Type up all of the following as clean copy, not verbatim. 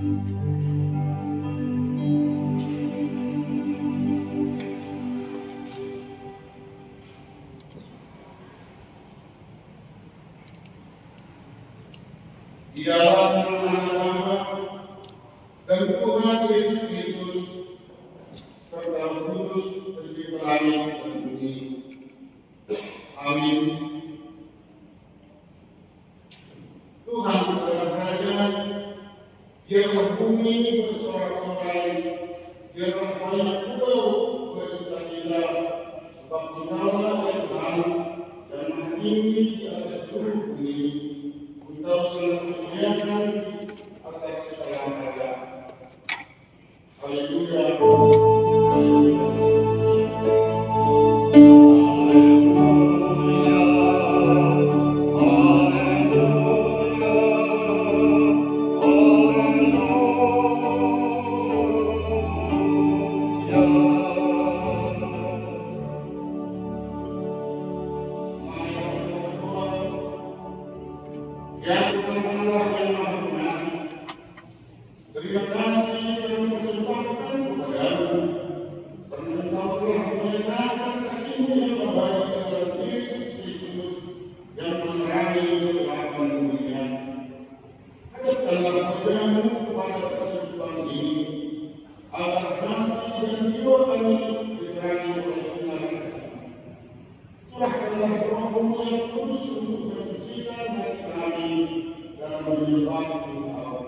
Di dalam nama dan Tuhan Yesus Kristus serta Kudus Pencipta langit dan bumi. Amin. Tuhan adalah Raja, biarlah bumi bersorak-sorai, biarlah banyak pulau bersukacita, sebab Engkaulah yang Tuhan dan Maha Tinggi di atas seluruh bumi. Engkau selalu memuliakan atas segala hal. Haleluya. Ya Tuhan Allah yang Maha Pengasih, terima kasih dan persembahkan kepadamu karena Engkau telah menyatakan kasih-Mu yang abadi dalam Yesus Kristus yang menerangi kegelapan dunia. Hadapkanlah wajah-Mu kepada persetujuan ini, agar hati dan jiwa kami diterangi oleh sinar kasih-Mu. Curahkanlah Roh-Mu yang kudus untuk mensucikan hati kami dalam menyembah Engkau.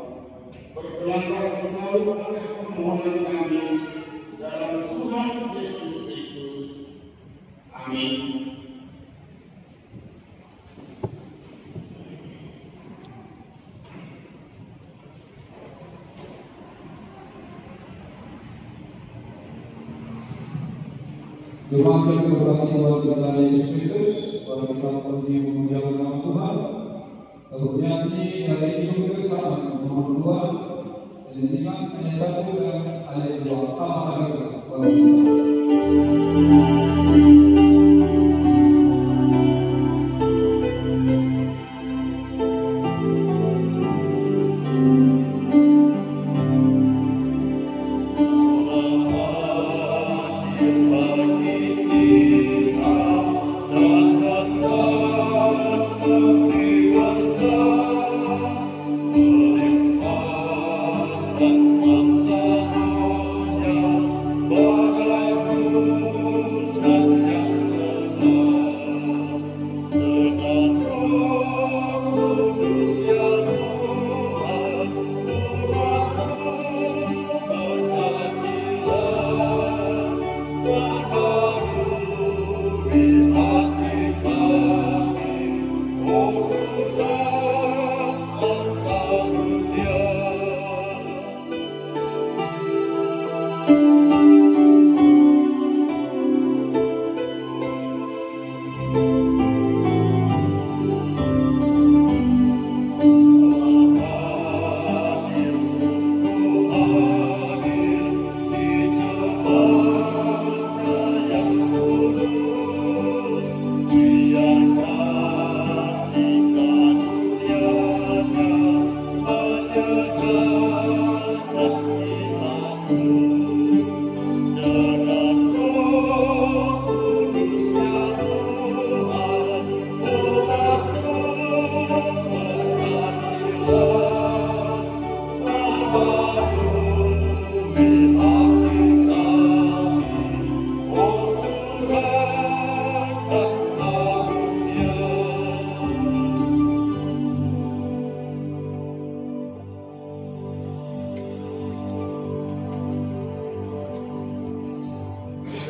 Berkenanlah Engkau atas permohonan kami dalam Tuhan Yesus Kristus. Amin. Tuhan yang berkati Tuhan kita Yesus Kristus, pada kita pergi memuliakan nama Tuhan. Lalu bernyanyi hari ini bersama nomor 2, ayat 5, ayat 1 dan ayat 2.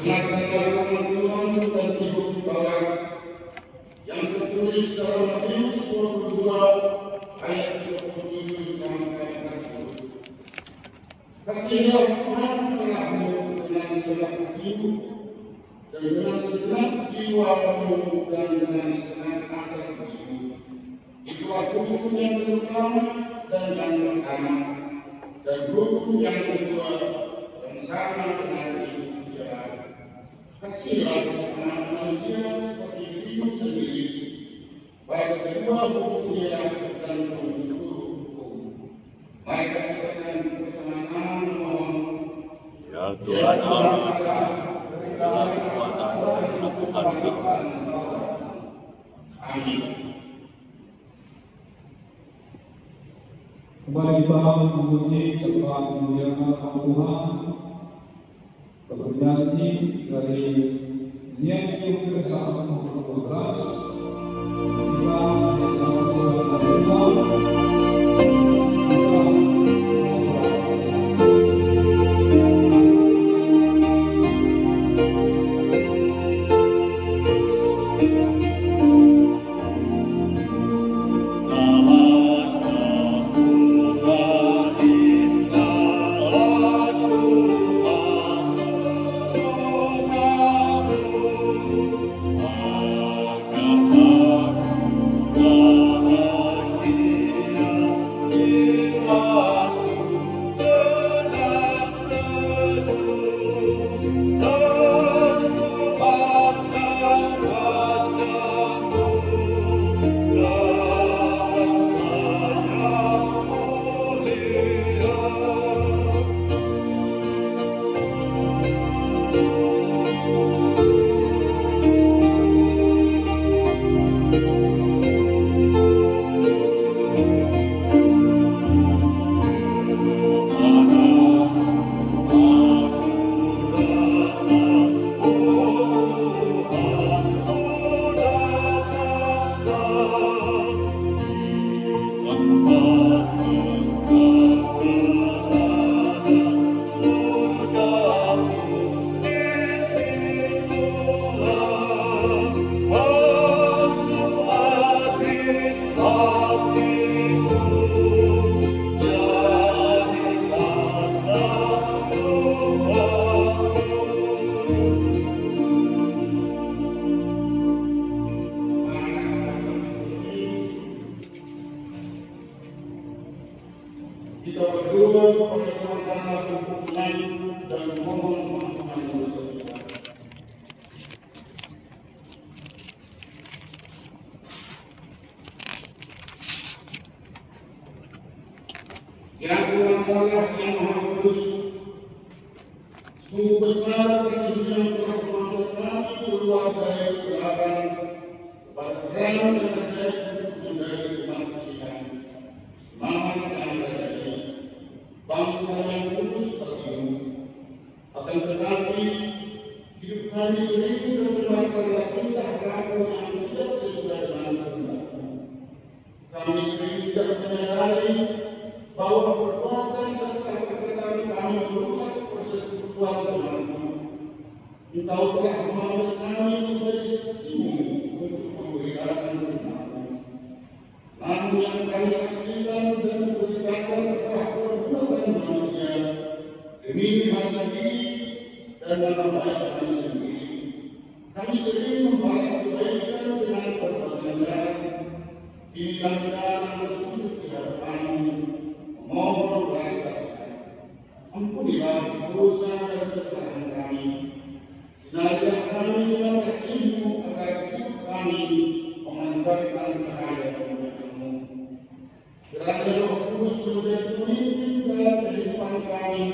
Dengarkanlah firman Tuhan dan hidup Barat yang tertulis dalam Matius 22 ayat 37 sampai 40. Kasihlah Tuhan Allahmu dengan segenap hatimu dan dengan segenap jiwamu dan dengan segenap akal budimu. Itulah hukum yang pertama dan yang pertama, dan hukum yang kedua dan sama dengan itu ialah kasihlah sesama manusia seperti dirimu sendiri. Pada kedua hukum ialah tergantung seluruh hukum. Maka kita Ya Tuhan Allah, berilah kekuatan melakukan dakwah. Amin. Kembali kita memuji serta memuliakan nama Tuhan. Bernyanyi dari niat kebiasaan nomor 12. Kita ayat 1 dan 4. Kita berdoa kepada Tuhan Allah Tuhan dan memohon pengampunan dosa kita. Ya Tuhan Allah yang Maha Kudus, sungguh besar kasih yang telah mengambil kami keluar dari kegelapan kepada terang dan ajaib untuk menjadi umat pilihan, semangat yang berani, bangsa yang kudus bagimu. Akan tetapi hidup kami sering tercemar karena tingkah laku yang tidak sesuai dengan kehendak-Mu. Kami sering tidak menyadari bahwa perbuatan serta perkataan kami merusak persekutuan denganmu. Engkau telah memanggil kami menjadi saksimu untuk memberitakan firman-Mu. Namun yang kami saksikan dan beritakan adalah perbuatan manusia demi harga diri dan nama baik kami sendiri. Kami sering membalas kebaikan dengan perbuatan jahat. Kini kami datang bersujud di hadapan-Mu, mohon belas kasihan. Ampunilah dosa dan kesalahan kami. Sinarilah kami dengan kasih-Mu agar hidup kami memancarkan cahaya kemuliaan-Mu. Kiranya Roh Kudus menjadi pemimpin dalam kehidupan kami,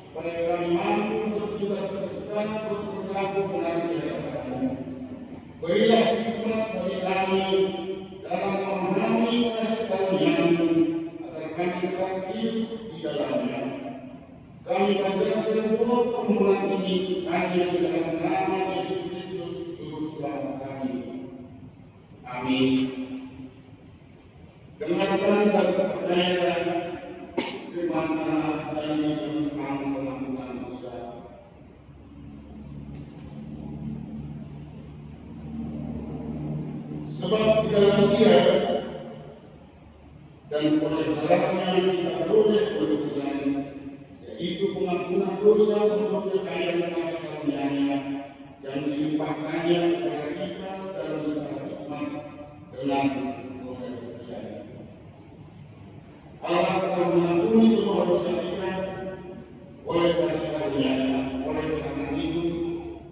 supaya kami mampu bertindak serta berperilaku benar di hadapan-Mu. Berilah hikmat bagi kami dalam memahami kasih karunia-Mu, agar kami dapat hidup di dalamnya. Kami panjatkan doa permohonan ini hanya di dalam nama Yesus Kristus Juru Selamat kami. Amin. Dengarkan dan percayakan firman Allah yang tentang pengampunan dosa. Sebab di dalam Dia dan oleh darahnya kita boleh penebusan, yaitu pengampunan dosa menurut kekayaan kasih karunia-Nya yang dilimpahkannya kepada kita dalam segala hikmat dengan pengertian. Allah telah mengampuni semua dosa kita oleh kasih karunia-Nya. Oleh karena itu,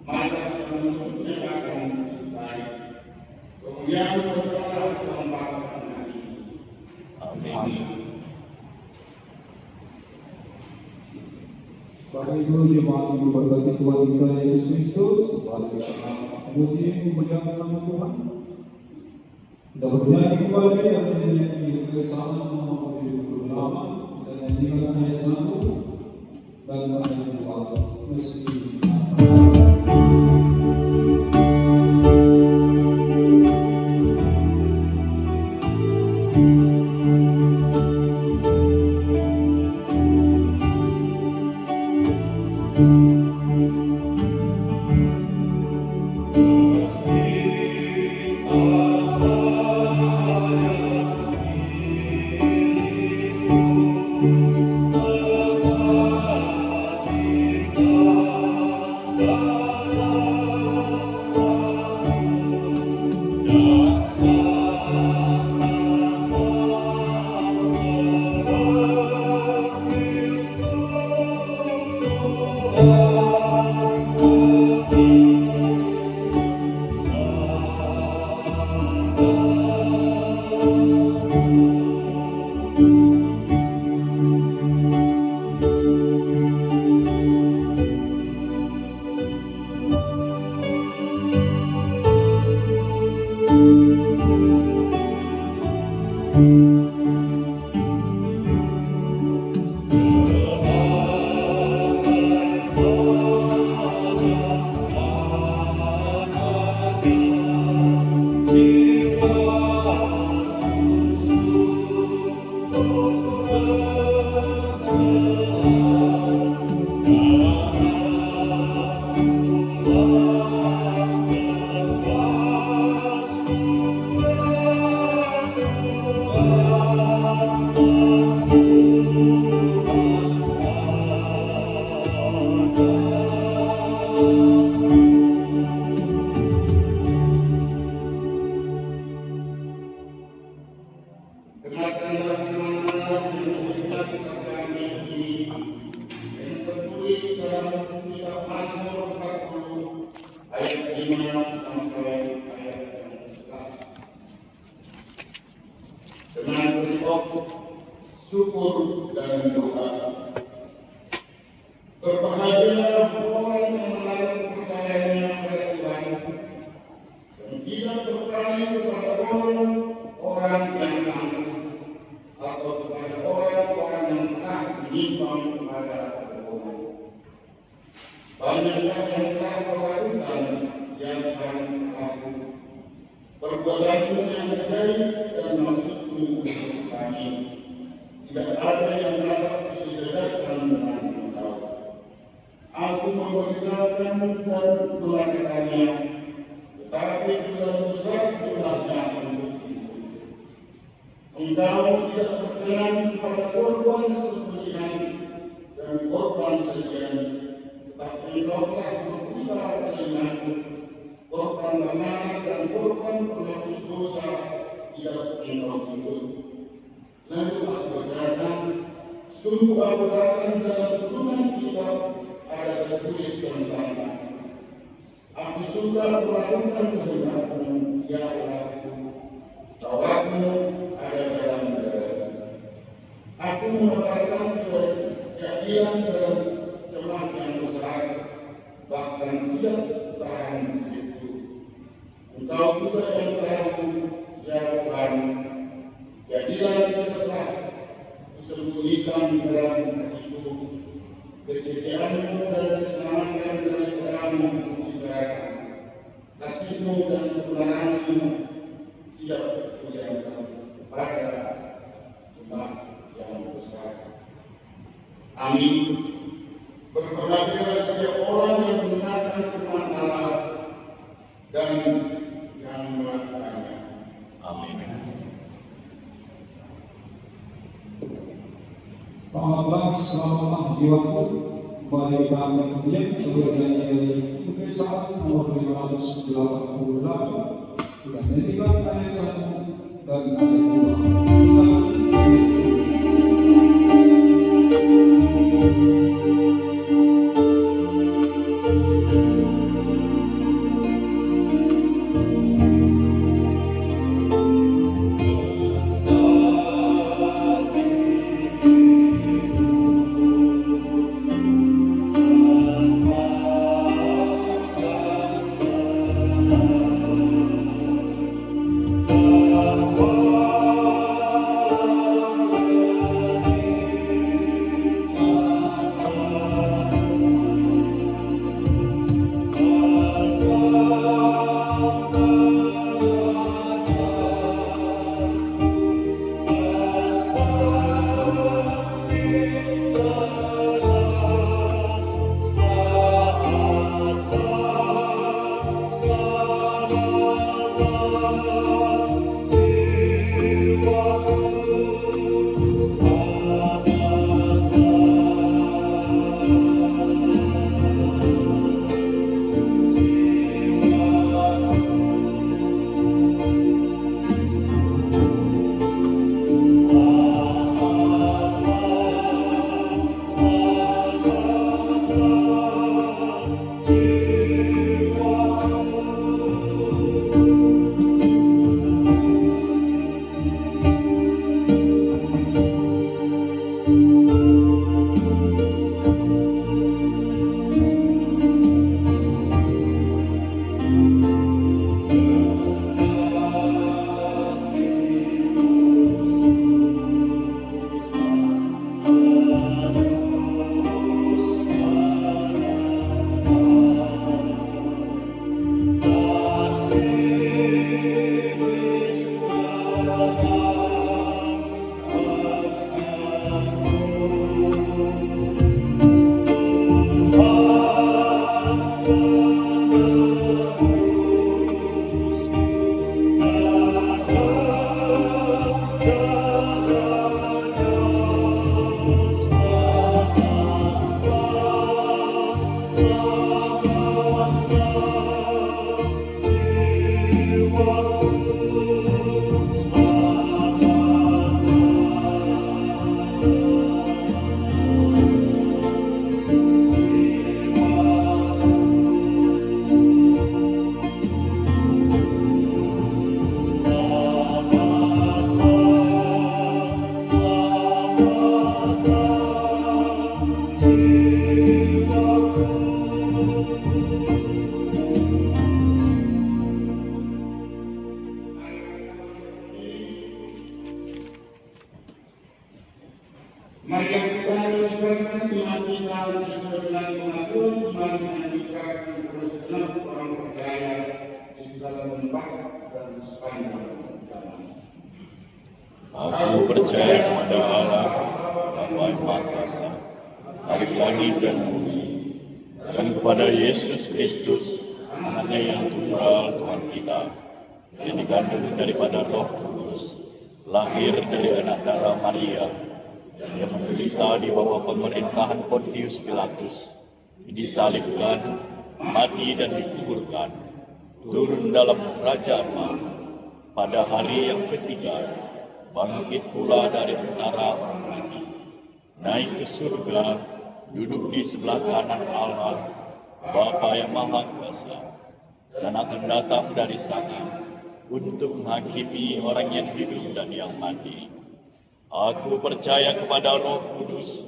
maka kita menunjuknya akan lebih baik. Kemudian berdoalah tempat hari ini. Amin. Bapak Ibu jemaat yang berbahagia Tuhan kita Yesus Kristus, kembali kita memuji memuliakan nama Tuhan. Kita bernyanyi kembali dan menyanyi kesamaan nomor 78 dan nyanyikan ayat 1 dan ayat 2 meski dengarkanlah firman Allah yang bersuara kami ini yang tertulis dalam kitab Mazmur 40 ayat 5 sampai ayat yang 11 dengan berikut syukur dan doa. Berbahagialah orang yang menaruh kepercayaannya pada Tuhan dan tidak berpaling kepada orang yang angkuh atau kepada orang-orang yang telah menyimpang kepada kebohongan. Banyaklah yang telah kau lakukan yang akan aku, perbuatanmu yang ajaib dan maksudmu untuk kami. Tidak ada yang dapat disejajarkan dengan engkau. Aku memperkenalkan dan mengatakannya, tetapi juga besar jumlahnya untukku. Engkau tidak berkenan kepada korban sembelihan dan korban sajian, tetapi engkau telah mengubah keinginanku. Korban kemenangan dan korban penghapus dosa tidak engkau tuntut. Lalu aku berkata, sungguh aku datang dalam gulungan kitab ada tertulis tentangnya. Aku suka melakukan kehendakmu, ya Allahku. Tauratmu ada dalam dadaku. Aku menebarkan kejadian dalam cemat yang besar, bahkan tidak tahan itu. Engkau juga yang tahu, ya Tuhan. Jadilah tidaklah disembunyikan dalam hatiku. Kesetiaanmu dan keselamatan daripadamu kubicarakan. Kasihmu dan kebenaranmu tidak kudiamkan kepada umat yang besar. Amin. Berbahagialah setiap orang yang mendengarkan firman Allah dan yang melakukannya. Amin. Selamat jiwaku, kembali kita akan kemudian bernyanyi dari Kekisahan nomor 588 dan nyanyikan ayat 1 dan ayat 2. menjalankan iman kita sesuai dengan pengakuan iman yang diterapkan oleh segenap orang percaya di segala tempat dan sepanjang zaman. Aku percaya kepada Allah, Bapa yang Maha Kuasa, Khalik langit dan bumi, dan kepada Yesus Kristus, Anaknya yang tunggal Tuhan kita, yang digandung daripada Roh Kudus, lahir dari anak darah Maria, yang menderita di bawah pemerintahan Pontius Pilatus, disalibkan, mati dan dikuburkan, turun dalam kerajaan Allah, pada hari yang ketiga, bangkit pula dari antara orang mati, naik ke surga, duduk di sebelah kanan Allah, Bapa yang Maha Kuasa, dan akan datang dari sana untuk menghakimi orang yang hidup dan yang mati. Aku percaya kepada Roh Kudus,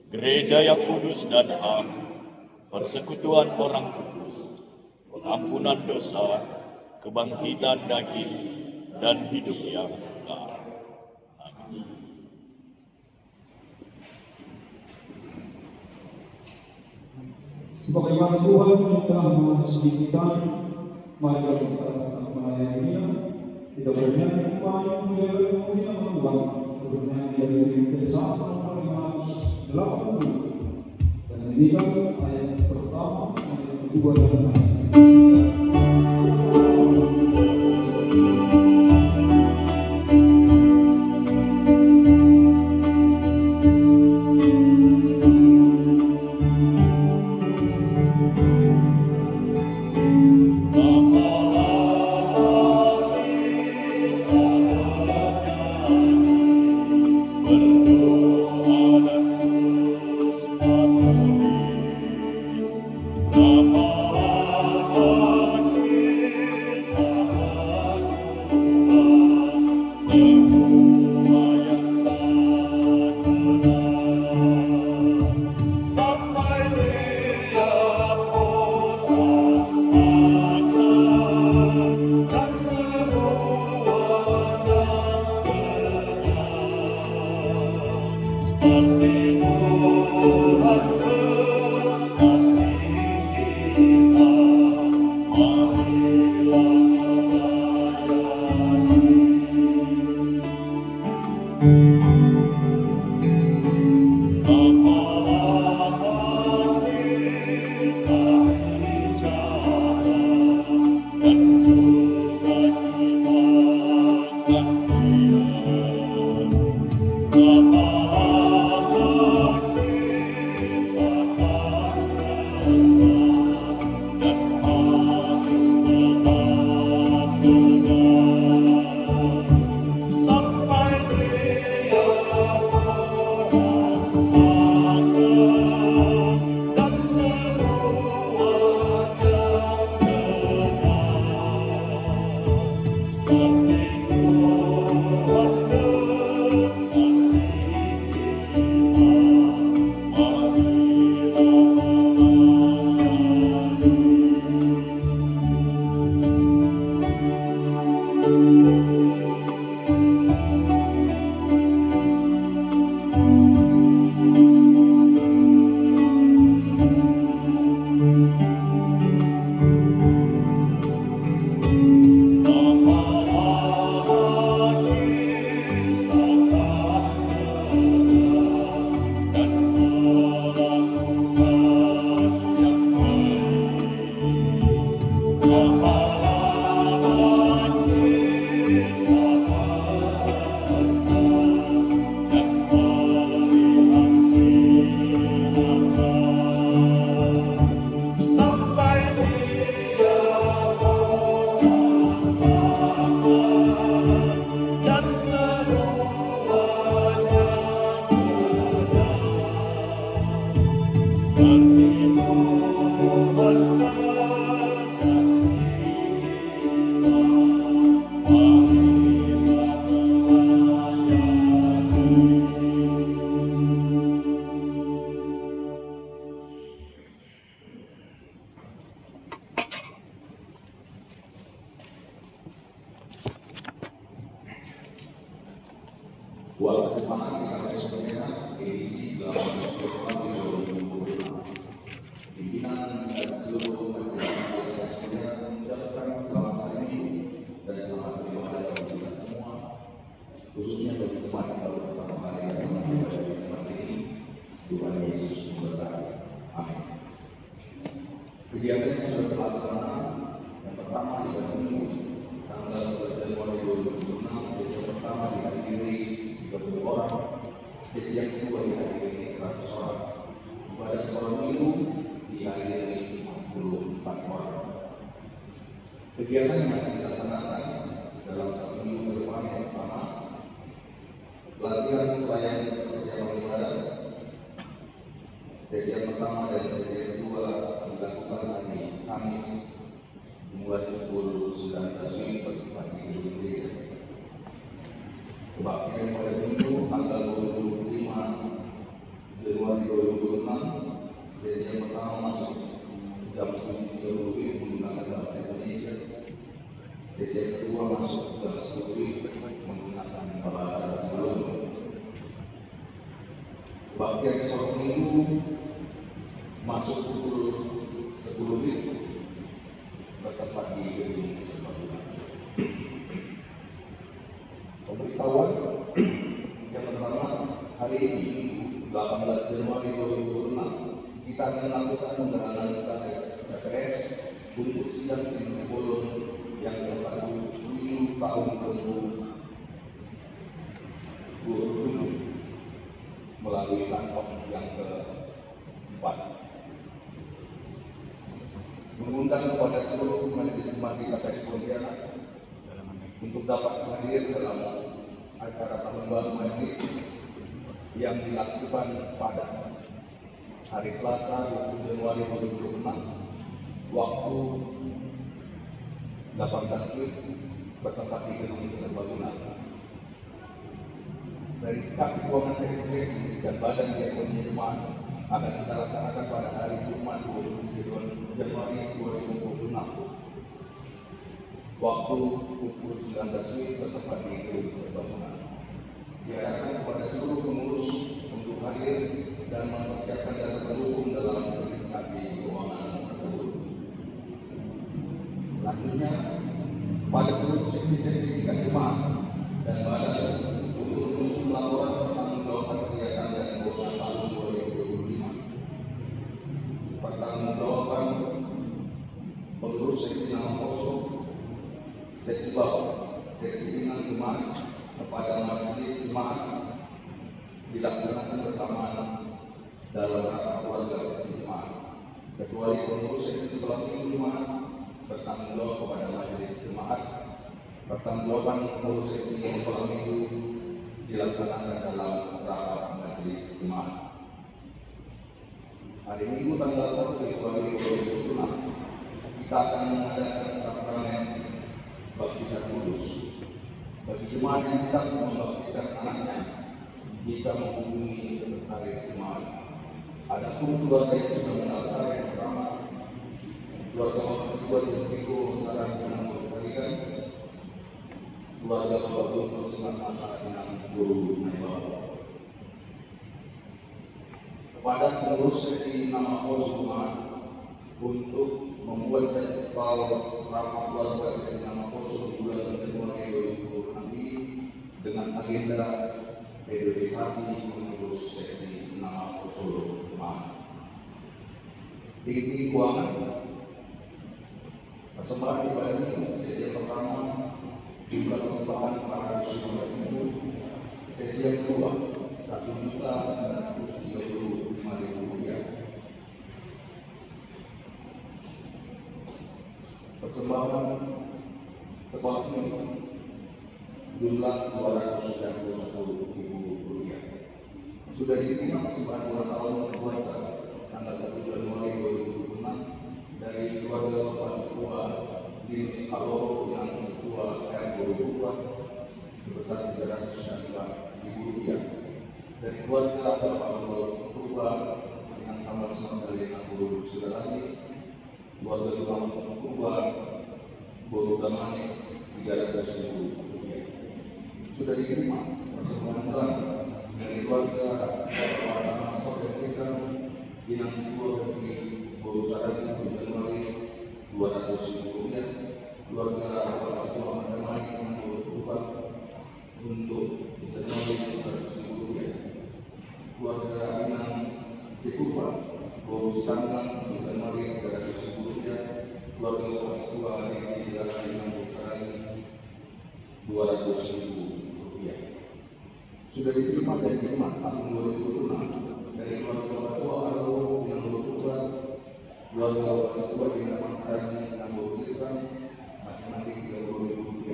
gereja yang kudus dan am, persekutuan orang kudus, pengampunan dosa, kebangkitan daging, dan hidup yang kekal. Amin. Sebagaimana Tuhan yang telah mengasihi kita, mari kita melayani Dia. Kita bernyanyi paling mulia Tuhan, bernyanyi dari Kisah 580 dan meninggal ayat pertama, ayat kedua dan ayat ketiga. Buat terjemahan kita sebutnya edisi 18 Yesus memberkati. Amin. Kegiatan yang sudah terlaksana, yang pertama di hari Minggu tanggal 11 Januari 2026, sesi yang pertama dihadiri 30 orang, sesi yang kedua dihadiri 100 orang, ibadah sekolah minggu dihadiri 54 orang. Kegiatan yang akan dilaksanakan dalam satu minggu ke depan, yang pertama latihan pelayanan persiapan ibadah. Sesi yang pertama dan sesi yang kedua dilakukan hari Kamis mulai pukul 19 pagi di gereja. Kebaktian pada Minggu tanggal 25 Januari 2026, sesi yang pertama masuk jam 7.30 menggunakan bahasa Indonesia. Sesi yang kedua masuk jam 10 menggunakan bahasa Sunda. Kebaktian sekolah minggu masuk pukul 10 bertempat di gedung Serbaguna. Pemberitahuan yang pertama, hari ini 18 Januari 2026 kita akan melakukan pendalaman TPS untuk sidang Singapura yang ke-47 tahun 2027 melalui kantong yang ke-4, mengundang kepada seluruh majelis jemaat di KPS Pontianak untuk dapat hadir dalam acara tahun baru majelis yang dilakukan pada hari Selasa 20 Januari 2026 waktu 18 WIB bertempat di gedung Serbaguna. Dari kas keuangan seksi dan badan diakoni jemaat akan kita laksanakan pada hari Jumat 27 Januari 2026 waktu pukul 19 WIB bertempat di gedung Serbaguna. Diharapkan kepada seluruh pengurus untuk hadir dan mempersiapkan dan mendukung dalam verifikasi keuangan tersebut. Selanjutnya, pada seluruh seksi-seksi tingkat jemaat dan badan untuk menyusun laporan pertanggungjawaban kegiatan dan keuangan tahun 2025. Pertanggungjawaban pengurus seksi nama kosong, seksi bawah, seksi pimpinan jemaat kepada majelis jemaat dilaksanakan bersamaan dalam rapat keluarga seksi jemaat. Kecuali pengurus seksi sholat minggu jemaat bertanggung jawab kepada majelis jemaat. Pertanggungjawaban pengurus seksi sholat minggu dilaksanakan dalam rapat majelis jemaat. Hari Minggu tanggal 1 Februari 2026 kita akan mengadakan sakramen baptisan kudus. Bagi jemaat yang hendak membaptiskan anaknya bisa menghubungi sekretaris jemaat. Adapun keluarga yang sudah mendaftar, yang pertama keluarga Bapak Siwa dan Triko Saran dengan Berkarikan, keluarga Bapak Guntur Semat Mata dengan Guru Naibawa. Kepada pengurus seksi nama pos jemaat untuk membuat jadwal rapat keluarga seksi nama pos di bulan Januari 2026 ini dengan agenda periodisasi pengurus seksi nama pos jemaat. Di keuangan persembahan ibadah ini sesi yang pertama jumlah persembahan 415.000, sesi yang kedua 1.935.000 rupiah. Persembahan sekolah ini jumlah 291.000 rupiah. Sudah diterima persembahan ulang tahun keluarga tanggal 1 Januari 2026 dari keluarga Bapak Setua di Kaloro yang Setua R2002 sebesar 302.000 rupiah. Dari keluarga Bapak Setua yang sama-sama dari 60 sudah lagi, keluarga Bapak Setua Boro Damane 300.000 rupiah. Sudah diterima persembahan ulang dari keluarga Bapak Sama Sosial Dinas Setua di Boro Damane 1 Januari 200.000 rupiah. Keluarga Bapak Setua Damane yang berubah untuk Januari 100.000 rupiah. Keluarga Inang Cikupa, Boris Tanggang, Bukan Mari, Negara Sebelumnya, keluarga lepas tua di Jalan dengan Bukarani, Rp200.000. Sudah diterima dari Jumat tahun 2006 dari keluarga lepas tua Arlo yang berubah, keluarga lepas tua di Taman Sarani yang berurusan masing-masing Rp30.000.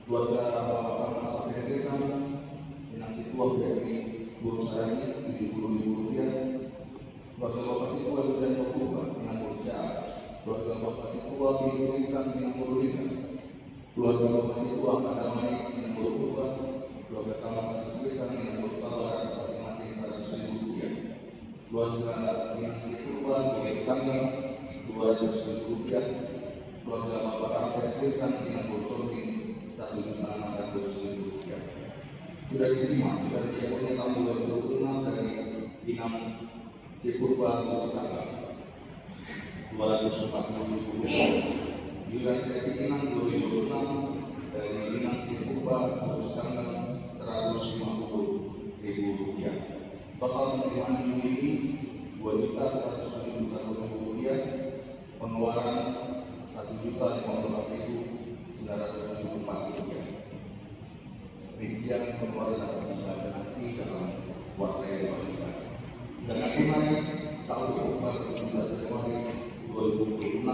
Keluarga Bapak Sama Desa yang situasi dari Sarani Rp70.000. Keluarga Bapak Situa sudah berubah dengan berusaha. Keluarga Bapak Situa di Indonesia yang berubah. Keluarga Bapak Situa Kadamai yang berubah. Keluarga Sama Desa yang berubah masing-masing Rp100.000. Keluarga yang berubah di Tanggang Rp200.000. Keluarga Bapak Akses Desa yang berubah Rp1.600.000. Sudah diterima juga diakui tahun 2006 dari Dinam Cikupa Pusaka Rp240.000. Yuran sesi Dinam 2006 dari Dinam Cikupa Pusaka Rp150.000. Total penerimaan ini Rp2.171.000. Pengeluaran Rp1.054.974. Rincian pengeluaran dapat dibaca nanti dalam warta yang dibagikan. Dengan tunai saldo Oktober 17 Januari 2026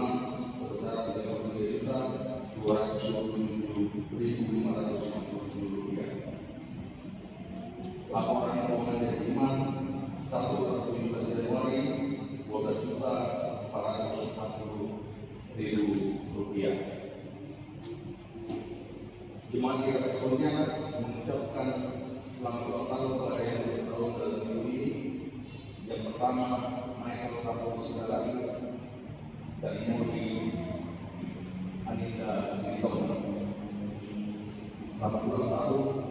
sebesar Rp3.227.557. Laporan keuangan manajemen saldo 17 Januari Rp12.440.000. Jemaat kita sebelumnya mengucapkan selamat ulang tahun kepada yang bertahun dalam minggu ini. Yang pertama, Michael Kapolres lagi dan Murni Anita Sinton. Selamat ulang tahun.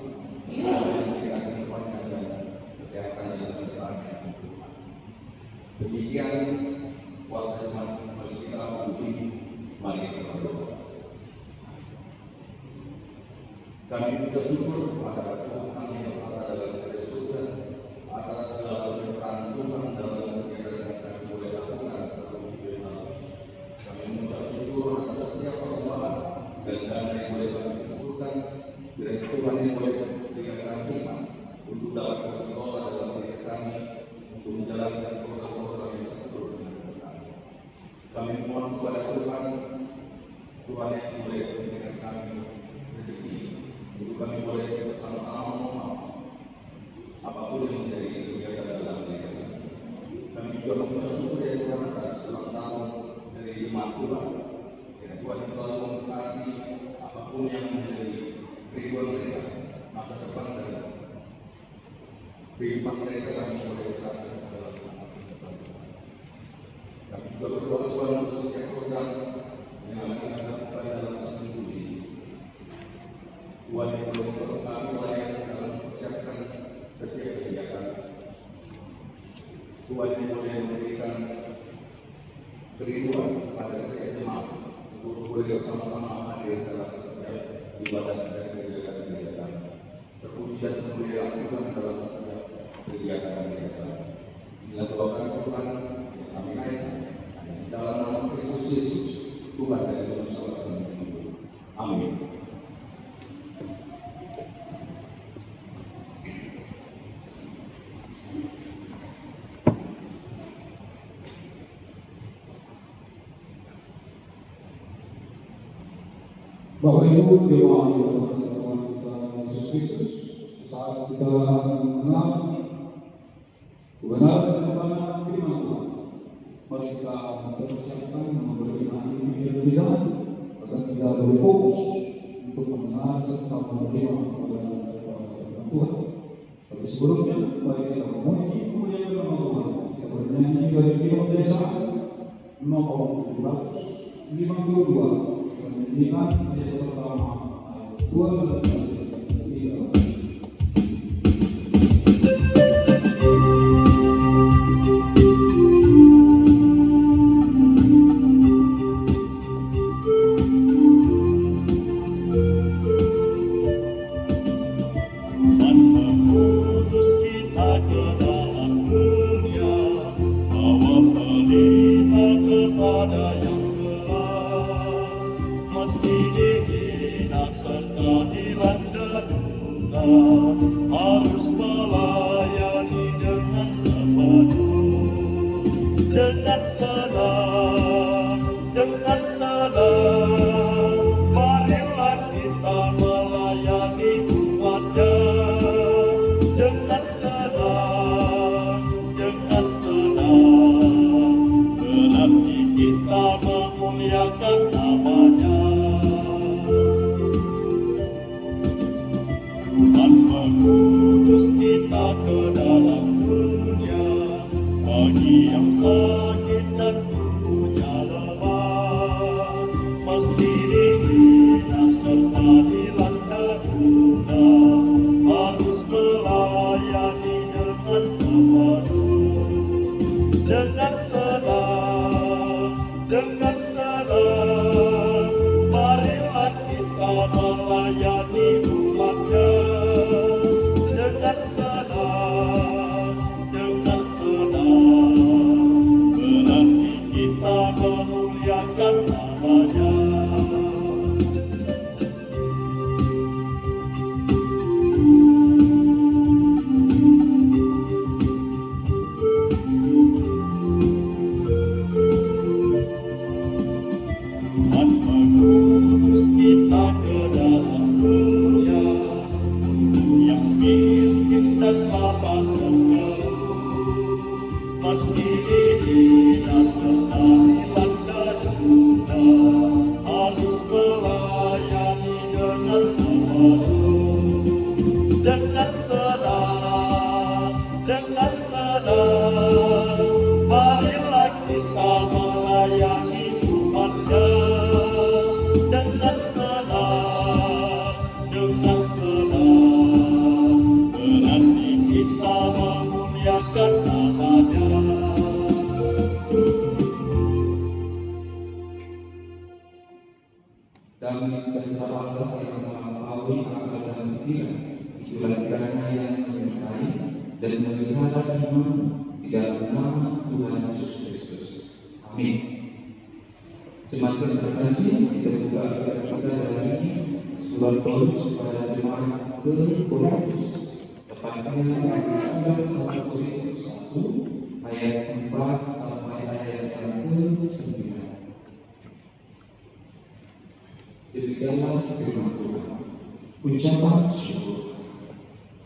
Kita kedepannya dan kesehatan dan kedepannya yang sempurna. Demikian warta jemaat bagi kita minggu ini. Mari kita berdoa. Kami mengucap syukur kepada Tuhan yang berada dalam kerajaan surga atas segala berkat Tuhan dalam kegiatan yang kami boleh lakukan selama hidup kami. Kami mengucap syukur atas setiap persembahan dan dana yang boleh kami kumpulkan dari Tuhan yang boleh berikan kami untuk dapat berdoa dalam diri kami untuk menjalankan program-program yang sesuai dengan kami. Kami mohon kepada Tuhan yang boleh memberikan kami rezeki. Untuk kami boleh bersama-sama memohon apapun yang menjadi kegiatan dalam diri kami. Kami juga mengucap syukur dari Tuhan atas ulang tahun dari jemaat Tuhan. Kiranya Tuhan yang selalu memberkati apapun yang menjadi kehidupan mereka, masa depan dan kehidupan mereka kami boleh serahkan kepada Tuhan. Kami juga berdoa Tuhan untuk setiap program yang akan kami lakukan dalam seminggu ini. Tuhan yang boleh berkati layak dalam mempersiapkan setiap kegiatan. Tuhan yang boleh memberikan kerinduan pada setiap jemaat untuk boleh bersama-sama hadir dalam setiap ibadah dan kegiatan gereja. Terpuji dan termulia Tuhan dalam setiap kegiatan gereja. Inilah doakan Tuhan yang kami naikkan dalam nama Kristus Yesus, Tuhan dan Juru Selamat kami. Amin. Bapak Ibu jemaat yang Tuhan kita Yesus Kristus, saat kita mengenal kebenaran dan kebenaran firman Tuhan, mari kita mempersiapkan memberi hati yang tidak agar kita boleh fokus untuk mengenal serta menerima kebenaran Tuhan. Tapi sebelumnya, mari kita memuji kemuliaan nama Tuhan. Kita bernyanyi dari firman desa nomor 752. Menyanyikan ayat pertama, ayat 2 dan 3. Tuhan mengutus kita ke dalam dunia. kepada yang gelap, meski dihina serta dilanda duka, harus melayani dengan sepenuh, dengan senang, dengan senang. Marilah kita melayani umatnya dengan senang, dengan senang. Berarti kita memuliakan namanya. Tuhan mengutus kita ke dalam dunia, bagi yang sakit dan tubuhnya lemah, meski dihina serta dilanda duka, harus melayani dengan sepenuh, dengan senang, dengan senang. Marilah kita melayani umatnya dengan senang, dengan senang. Berarti kita memuliakan namanya. Tuhan mengutus kita ke dalam dunia, untuk yang miskin dan lapar terkeluh, meski dihina serta dilanda duka, harus melayani dengan sepenuh, dengan senang, dengan senang. Marilah kita melayani umatnya dengan senang, dengan senang. Berarti kita memuliakan namanya. Damai sejahtera Allah yang melampaui akal dan pikiran, itulah kiranya yang menyertai dan memelihara iman di dalam nama Tuhan Yesus Kristus. Amin. Jemaat yang terkasih, kita buka ayat kita dari surat Paulus kepada jemaat Korintus, tepatnya dari surat 1 Korintus 1 ayat 4 sampai ayat yang ke-9. Demikianlah firman Tuhan. Ucapan syukur.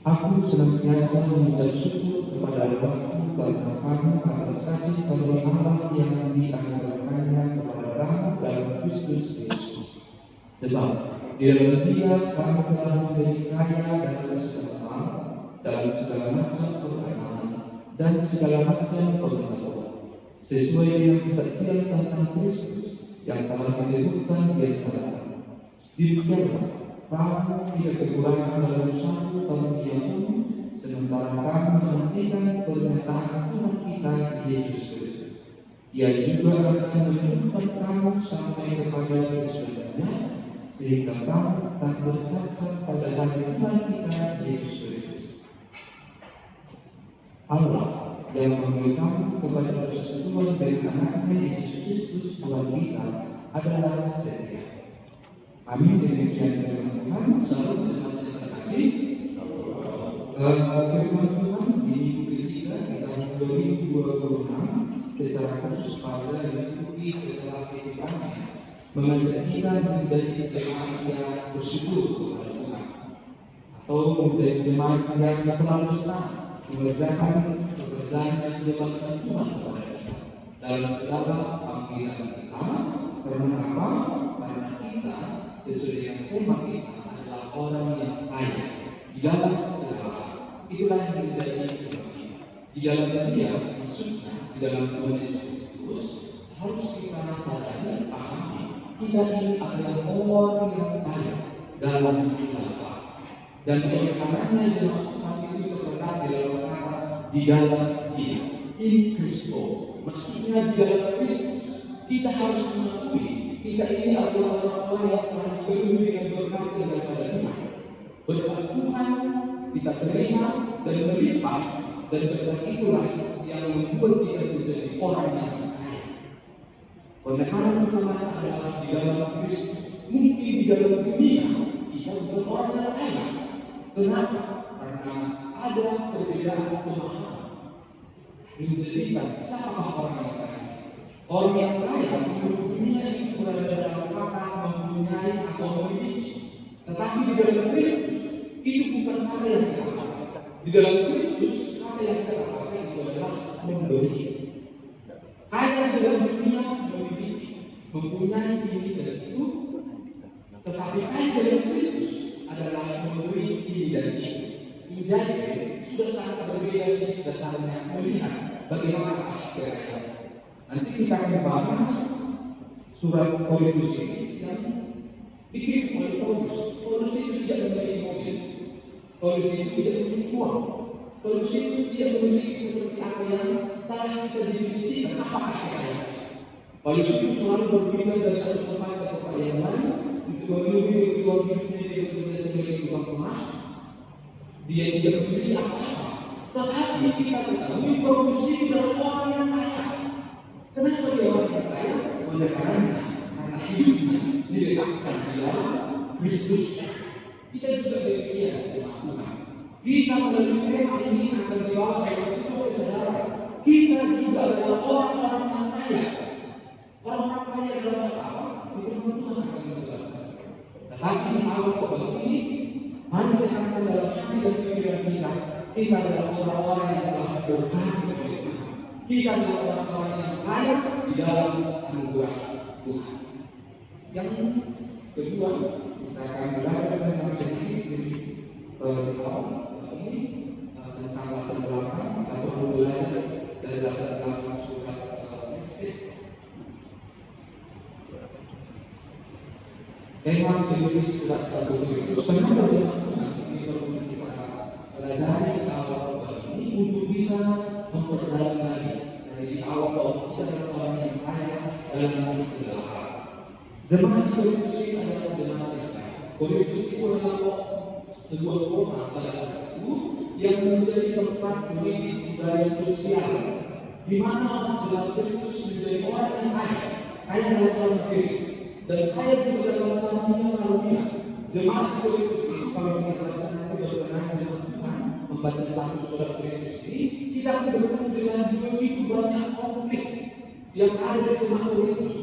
Aku senantiasa mengucap syukur kepada Bapa karena kamu atas kasih karunia Allah yang dianugerahkannya kepada kamu dalam Kristus Yesus. Sebab di dalam Dia kamu telah menjadi kaya dalam segala hal, dalam segala macam pengalaman dan segala macam pengetahuan, sesuai dengan kesaksian tentang Kristus yang telah diliburkan di antara kami. Demikianlah kamu tidak kekurangan dalam satu karunia pun, sementara kamu menantikan pernyataan Tuhan kita Yesus Kristus. Ia juga akan menyembuhkan kamu sampai kepada kesudahannya, sehingga kamu tak bercacat pada hari Tuhan kita Yesus Kristus. Allah yang memanggil kamu kepada persekutuan dengan anaknya Yesus Kristus Tuhan kita adalah setia. Amin. Demikian firman Tuhan. Salam jemaat yang terkasih. Firman Tuhan di minggu ketiga di tahun 2026 secara khusus pada liturgi setelah Epifanias mengajak kita menjadi jemaat yang bersyukur kepada Tuhan, atau menjadi jemaat yang selalu senang mengerjakan pekerjaan yang dilakukan Tuhan kepada kita dalam segala panggilan kita. Karena apa? Karena kita sesuai dengan tema kita adalah orang yang kaya di dalam segala. Itulah yang menjadi tema kita. Di dalam Dia, maksudnya di dalam Tuhan Yesus Kristus, harus kita sadari, pahami, kita ini adalah orang yang kaya dalam segala hal. Dan oleh karenanya jemaat Tuhan itu terletak di dalam kata di dalam Dia, in Christo, maksudnya di dalam Kristus. Kita harus mengakui kita ini adalah orang-orang yang telah dipenuhi dengan berkat daripada Tuhan. Berkat Tuhan kita terima dan melimpah, dan berkat itulah yang membuat kita menjadi orang yang kaya. Penekanan utamanya adalah di dalam Kristus. Mungkin di dalam dunia kita bukan orang yang kaya. Kenapa? Karena ada perbedaan pemahaman. Menjadikan siapa orang yang kaya? Orang yang kaya menurut dunia itu berada dalam kata mempunyai atau memiliki. Tetapi di dalam Kristus itu bukan kata yang kita pakai. Di dalam Kristus kata yang kita pakai itu adalah memberi. Kaya di dalam dunia memiliki, mempunyai ini dan itu. Tetapi kaya dalam Kristus adalah memberi ini dan itu. Jadi sudah sangat berbeda di dasarnya melihat bagaimana kaya. Nanti kita akan bahas surat Korintus ini yang dikirim oleh Paulus. Paulus itu tidak memiliki mobil, Paulus itu tidak memiliki uang, Paulus itu tidak memiliki seperti apa yang telah kita definisikan apakah kaya. Paulus itu selalu berpindah dari satu tempat ke tempat yang lain untuk memenuhi kebutuhan hidupnya. Dia bekerja sebagai tukang rumah. Dia tidak memiliki apa-apa. Tetapi kita ketahui Paulus itu adalah orang yang kaya. Kenapa dia orang yang kaya? Oleh karena hidupnya diletakkan di dalam Kristus. Kita juga demikian, Tuhan. Kita melalui tema ini akan dibawa dalam sebuah kesadaran. Kita juga adalah orang-orang yang kaya. Orang kaya dalam apa? Itu Tuhan akan menjelaskan. Tetapi di awal khotbah ini, mari kita dalam hati dan pikiran kita. Kita adalah orang-orang yang telah berkati oleh Tuhan. Kita adalah orang-orang yang kaya di dalam anugerah Tuhan. Yang kedua, kita akan belajar tentang sedikit dari awal ini tentang latar belakang. Kita perlu belajar dari latar belakang surat Efesus. Tema teori surat 1 Korintus. Kenapa Tuhan ini perlu kita pelajari di awal ini untuk bisa memperdalam lagi dari awal bahwa kita adalah orang yang kaya dalam segala hal. Jemaat di Korintus ini adalah jemaat yang kaya. Korintus itu adalah sebuah kota pada saat itu yang menjadi tempat politik budaya sosial, di mana jemaat Kristus menjadi orang yang kaya dalam hal diri dan kaya juga dalam karunia. Jemaat di Korintus ini kalau kita baca nanti berkenaan jemaat Tuhan membaca satu surat Korintus ini, kita akan bertemu dengan begitu banyak konflik yang ada di jemaat Korintus.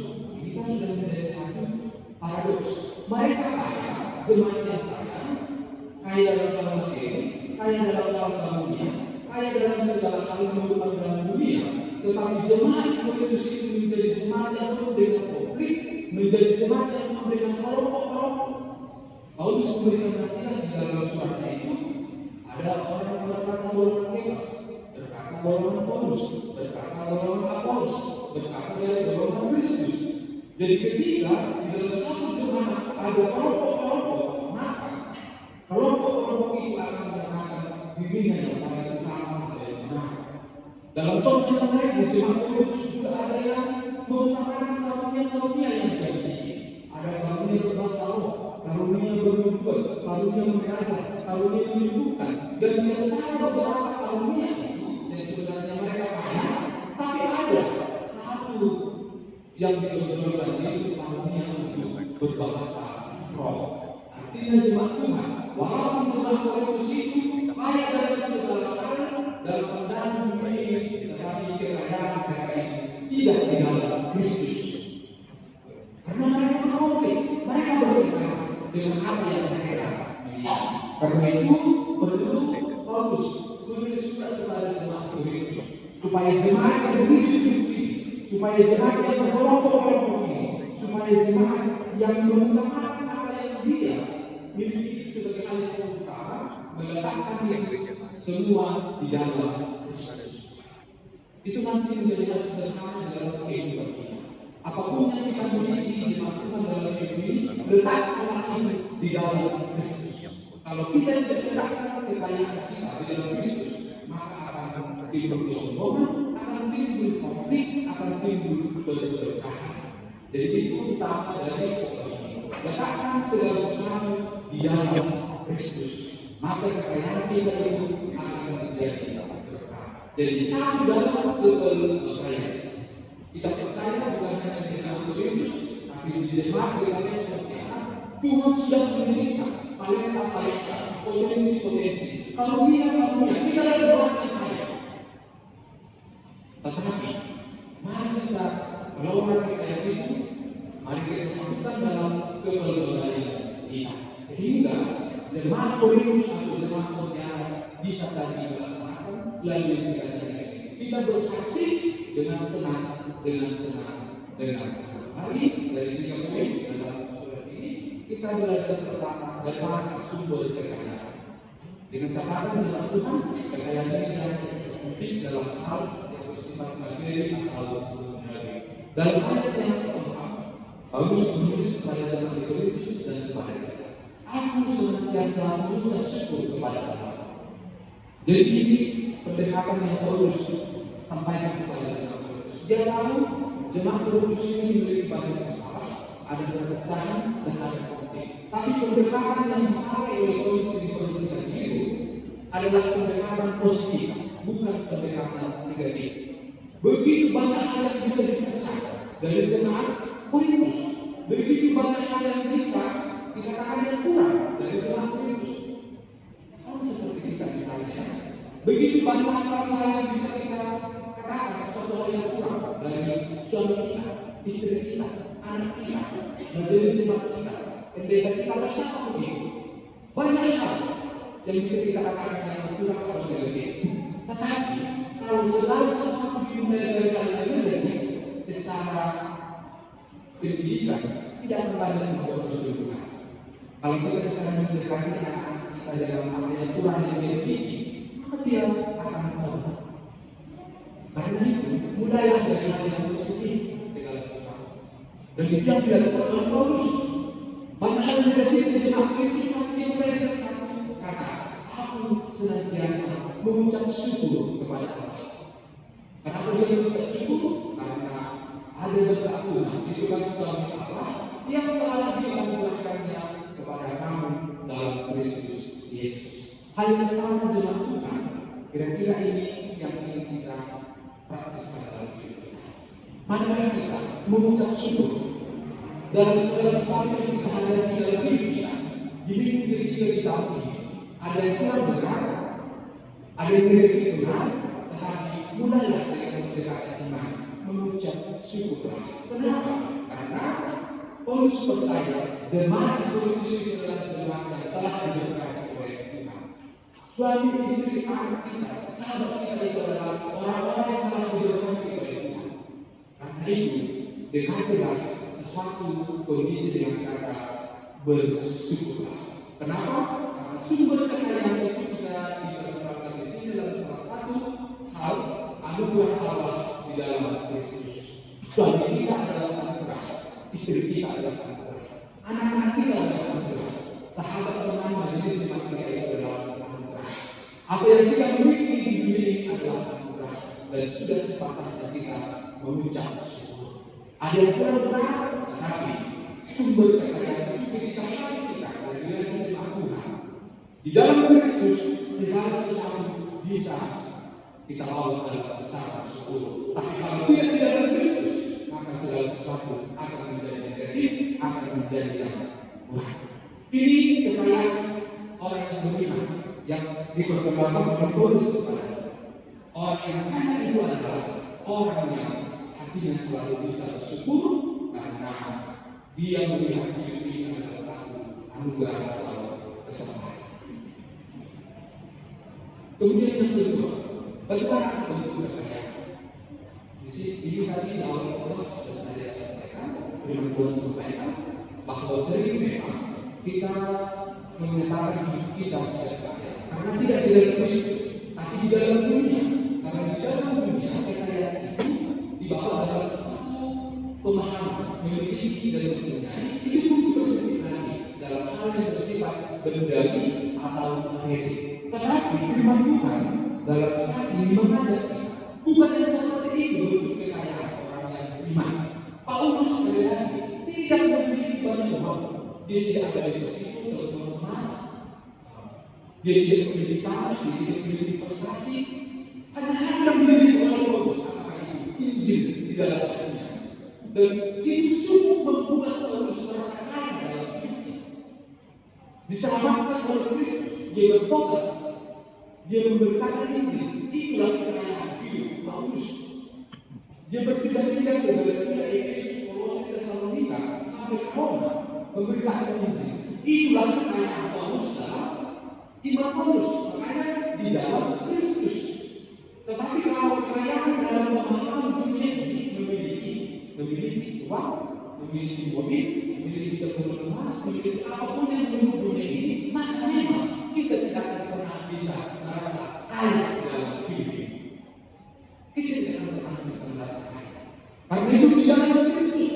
Kita sudah menjadi satu paradoks. Mereka kaya, jemaat yang kaya dalam hal materi, kaya dalam hal karunia, kaya dalam segala hal kehidupan dalam dunia. Tetapi jemaat Korintus itu menjadi jemaat yang penuh dengan konflik, menjadi jemaat yang penuh dengan kelompok-kelompok. Paulus memberikan nasihat di dalam suratnya itu. Ada orang yang berkata golongan Kepas, berkata golongan Paulus, berkata golongan Apolos, berkata dari golongan Kristus. Jadi ketika di dalam satu jemaat ada kelompok-kelompok, maka kelompok-kelompok itu akan mengatakan dirinya yang paling utama atau yang benar. Dalam contoh yang lain di jemaat Korintus juga ada yang mengutamakan karunia-karunia yang dimiliki. Ada karunia berbahasa roh, karunia bernubuat, karunia mengajar, karunia menyembuhkan, dan di antara beberapa karunia itu yang sebenarnya mereka kaya, tapi ada satu yang ditonjolkan yaitu karunia untuk berbahasa roh. Artinya jemaat Tuhan, walaupun jemaat Korintus itu kaya dalam segala hal dalam pandangan dunia ini, tetapi kekayaan mereka itu tidak di dalam Kristus. Karena mereka berkonflik, mereka berbeda dengan apa yang mereka miliki. Karena itu perlu Paulus menulis surat kepada jemaat Korintus supaya jemaat yang begitu ini, supaya jemaat yang berkelompok-kelompok ini, supaya jemaat yang mengutamakan apa yang dia miliki sebagai hal yang utama, meletakkan diri semua di dalam Kristus. Itu nanti menjadi hal sederhana dalam kehidupan kita. Apapun yang kita miliki jemaat Tuhan dalam hidup ini, letakkanlah itu di dalam Kristus. Kalau kita tidak letakkan kekayaan kita di dalam Kristus, maka akan timbul kesombongan, akan timbul konflik, akan timbul perpecahan. Jadi itu utama dari khotbah ini. Letakkan segala sesuatu di dalam Kristus, maka kekayaan kita itu akan menjadi berkah. Jadi satu dalam kekayaan. Kita percaya bukan hanya di dalam Korintus, tapi di jemaat gereja seperti apa? Tuhan sudah memberikan talenta-talenta, potensi-potensi, karunia kita adalah jemaat yang kaya. Tetapi mari kita mengelola kekayaan itu, mari kita sambutkan dalam keberbedaan kita, sehingga jemaat Korintus atau jemaat Korintus bisa tadi dilaksanakan lalu yang kita bersaksi dengan senang. Mari dari 3 poin dalam surat ini kita belajar pertama bagaimana sumber kekayaan. Dengan catatan dalam Tuhan, kekayaan ini jangan tersempit dalam hal yang bersifat materi atau duniawi. Dalam ayat yang keempat, Paulus menulis kepada jemaat Korintus dan kepada kita, aku senantiasa mengucap syukur kepada Allah. Jadi ini pendekatan yang Paulus sampaikan kepada jemaat Korintus. Dia tahu jemaat Korintus ini memiliki banyak masalah, ada perpecahan dan ada konflik. Tapi pendekatan yang dipakai oleh Paulus di perhubungan itu adalah pendekatan positif, bukan pendekatan negatif. Begitu banyak hal yang bisa dicacah dari jemaat Korintus, begitu banyak hal yang bisa dikatakan yang kurang dari jemaat Korintus. Sama seperti kita misalnya, begitu banyak hal yang bisa kita katakan sesuatu hal yang kurang dari suami kita, istri kita, anak kita, menjadi jemaat kita, pendeta kita bersama begitu. Banyak hal yang bisa kita katakan yang kurang atau negatif. Tetapi kalau segala sesuatu dimulai dari hal yang negatif, secara pendidikan tidak akan banyak membuat pertumbuhan. Kalau kita bisa mendekati anak-anak kita dalam hal yang kurang yang dimiliki, maka dia akan tahu. Karena itu, mulailah dari hal yang positif segala sesuatu. Dan itu yang dilakukan oleh Paulus. Banyak hal negatif di jemaat itu dimulai dari satu kata, aku senantiasa mengucap syukur kepada Allah. Kenapa dia mengucap syukur? Karena ada berkat Tuhan, itulah sebabnya Allah yang telah dianugerahkannya kepada kamu dalam Kristus Yesus. Hal yang sama jemaat Tuhan, kira-kira ini yang ingin kita praktiskan dalam hidup kita. Mari kita mengucap syukur dalam segala sesuatu yang kita hadapi dalam hidup kita. Di lingkungan kita di tahun ini, ada yang kurang benar, ada yang negatif benar, tetapi mulailah dengan pendekatan iman, mengucap syukur. Kenapa? Karena Paulus percaya jemaat Korintus itu adalah jemaat yang telah diberkati oleh Tuhan. Suami, istri, anak kita, sahabat kita itu adalah orang-orang yang telah diberkati oleh Tuhan. Karena itu, dekatilah sesuatu kondisi dengan kata bersyukurlah. Kenapa? Karena sumber kekayaan itu kita diperkenalkan di sini dalam salah satu hal anugerah Allah di dalam Kristus. Suami kita adalah anugerah, istri kita adalah anugerah, anak-anak kita adalah anugerah, sahabat teman majelis jemaat kita itu adalah anugerah. Apa yang kita miliki di dunia ini adalah anugerah dan sudah sepatutnya kita mengucap syukur. Ada yang kurang benar, tetapi sumber kekayaan itu ketika hati kita dari jemaat Tuhan di dalam Kristus segala sesuatu bisa kita bawa dalam cara syukur. Tapi kalau tidak di dalam Kristus, maka segala sesuatu akan menjadi negatif, akan menjadi yang buruk. Ini kekayaan orang yang beriman yang diperkenalkan oleh Paulus kepada orang yang kaya itu adalah orang yang hatinya selalu bisa bersyukur karena dia melihat hidup ini adalah satu anugerah atau kesempatan. Kemudian yang kedua, bagaimana bentuk kekayaan? Di sini tadi dalam Allah sudah saya sampaikan, firman Tuhan sampaikan bahwa sering memang kita menyatakan hidup kita tidak kaya karena tidak di dalam Kristus, tapi di dalam dunia. Karena di dalam dunia kekayaan itu dibawa dalam satu pemahaman memiliki dan mempunyai itu pun tersebut lagi dalam hal yang bersifat bendali atau materi. Tetapi firman Tuhan dalam saat ini mengajak kita bukan seperti itu bentuk kekayaan orang yang beriman. Paulus sekali lagi tidak memiliki banyak uang, dia tidak ada deposito terutama emas, dia tidak memiliki tanah, dia tidak memiliki prestasi. Hanya yang dimiliki oleh Paulus apakah itu Injil di dalam hatinya. dan itu cukup membuat Paulus merasa kaya dalam hidupnya. Diselamatkan oleh Kristus, dia bertobat, dia memberitakan Injil. Itulah kekayaan hidup Paulus. Dia berpindah-pindah dari Galatia, Efesus, Kolose, Tesalonika sampai ke Roma memberitakan Injil. Itulah kekayaan Paulus dalam iman Paulus, makanya di dalam Kristus. Tetapi kalau kekayaan dalam pemahaman dunia ini memiliki uang, memiliki mobil, memiliki tabungan emas, memiliki apapun yang menurut dunia ini, maka memang kita tidak akan pernah bisa merasa kaya dalam hidup ini. Kita tidak akan pernah bisa merasa kaya. Karena itu di dalam Kristus.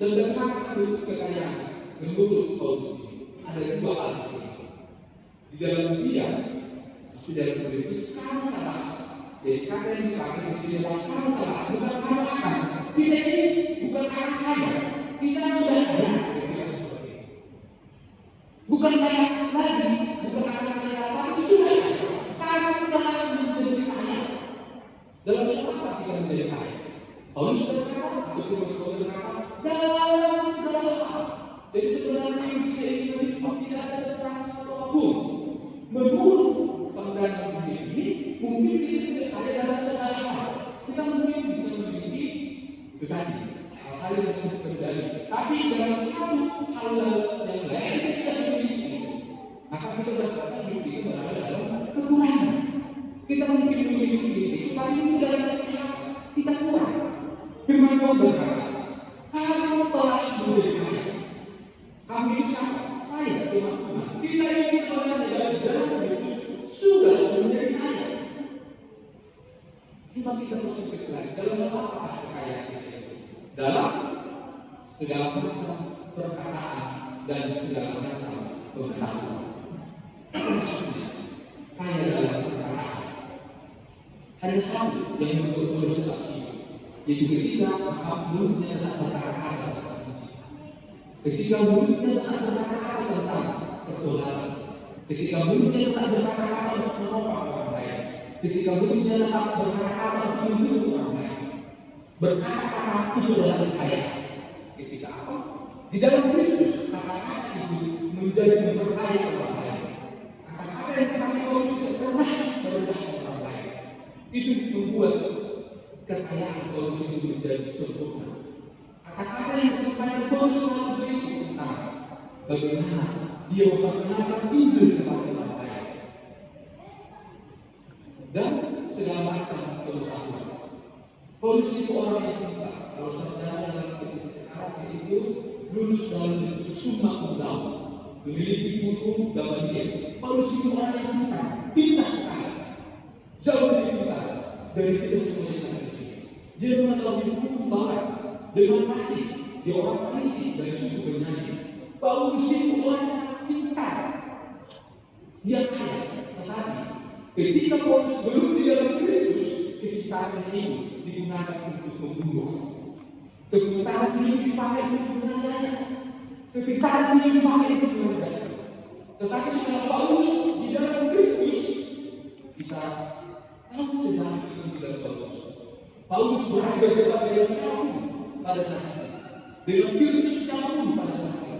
Dan bagaimana bentuk kekayaan menurut Paulus ini? Ada dua hal di sini. Di dalam dia sudah begitu kamu telah. Jadi kata yang dipakai di sini adalah kamu telah, bukan kamu akan. Kita ini bukan akan kaya, kita sudah ada. Bukan kaya lagi, bukan akan kaya, tapi sudah ada. Kamu telah menjadi kaya. Dalam apa kita menjadi kaya? Paulus berkata, dalam segala hal. Jadi sebenarnya yang kita ingin tidak ada keterangan satu apapun. Menurut pandangan dunia ini, mungkin kita tidak ada dalam segala hal. Kita mungkin bisa memiliki itu tadi, hal-hal yang bisa terjadi. Tapi dalam satu hal yang lain kita tidak memiliki. Maka kita berkata hidup itu berada dalam kekurangan. Kita mungkin memiliki ini, tapi itu dalam kesehatan kita kurang. Firman Tuhan berkata, kamu telah menjadi kaya. Kamu itu siapa? Saya cuma Tuhan. Kita ini sebenarnya dari dalam Kristus sudah menjadi kaya. Cuma kita bersempit lagi dalam apa kekayaan kita? Dalam segala macam perkataan dan segala macam pengetahuan. Maksudnya kaya dalam perkataan. Hanya satu yang menurut Paulus lagi, yaitu ketika mulutnya tak berkata-kata tentang Injil. Ketika mulutnya tak berkata-kata tentang pertolongan. Ketika mulutnya tak berkata-kata untuk menopang orang lain. Ketika mulutnya tak berkata-kata untuk membunuh orang lain. Berkata-kata itu adalah kekayaan. Ketika apa? Di dalam Kristus, kata-kata itu menjadi memperkaya orang lain. Kata-kata yang dipakai Paulus tidak pernah merendahkan orang lain. Itu membuat kekayaan Paulus itu menjadi sempurna. Kata-kata yang disampaikan Paulus selalu berisi tentang bagaimana dia memperkenalkan Injil kepada orang lain dan segala macam pengetahuan. Paulus itu orang yang pintar. Kalau secara dalam bahasa Arab itu lulus dalam bentuk summa cum laude, memiliki guru Gamaliel. Paulus itu orang yang pintar sekali, jauh lebih pintar dari kita semua yang ada di sini. Dia mengetahui hukum Taurat dengan fasih. Dia orang Farisi dari suku Benyamin. Paulus itu orang yang sangat pintar. Dia kaya, tetapi ketika Paulus belum di dalam Kristus, kepintaran ini digunakan untuk membunuh. Kepintaran ini dipakai untuk menganiaya. Kepintaran ini dipakai untuk merendahkan. Tetapi setelah Paulus di dalam Kristus, kita tahu sejarah itu dalam Paulus. Paulus berada dengan siapapun pada saat itu, dengan filsuf siapapun pada saat itu.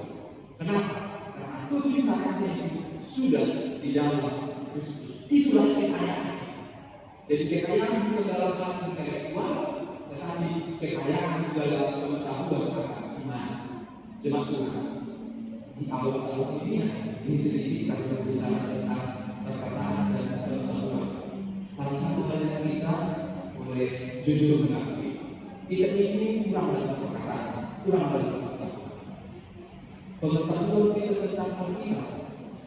Kenapa? Karena kepintarannya itu sudah di dalam Kristus. Itulah kekayaan. Jadi kekayaan bukan dalam hal intelektual, tetapi kekayaan dalam pengetahuan akan iman. Jemaat Tuhan, di awal-awal ini sedikit kita berbicara tentang perkataan dan pengetahuan. Salah satu hal yang kita boleh jujur mengakui, kita ini kurang dalam perkataan, kurang dalam pengetahuan. Pengetahuan kita tentang Alkitab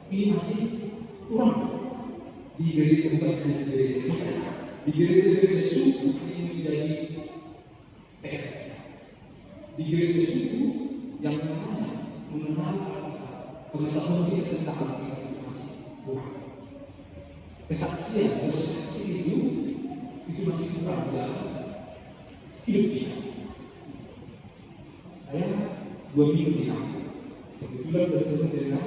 ini masih kurang. Di gereja bukan hanya di gereja kita, di gereja suku ini menjadi PR. Di gereja suku yang mengenal pengetahuan kita tentang Alkitab itu masih kurang. Kesaksian bersaksi itu masih kurang dalam hidup kita. Saya 2 minggu di kampung, kebetulan bertemu dengan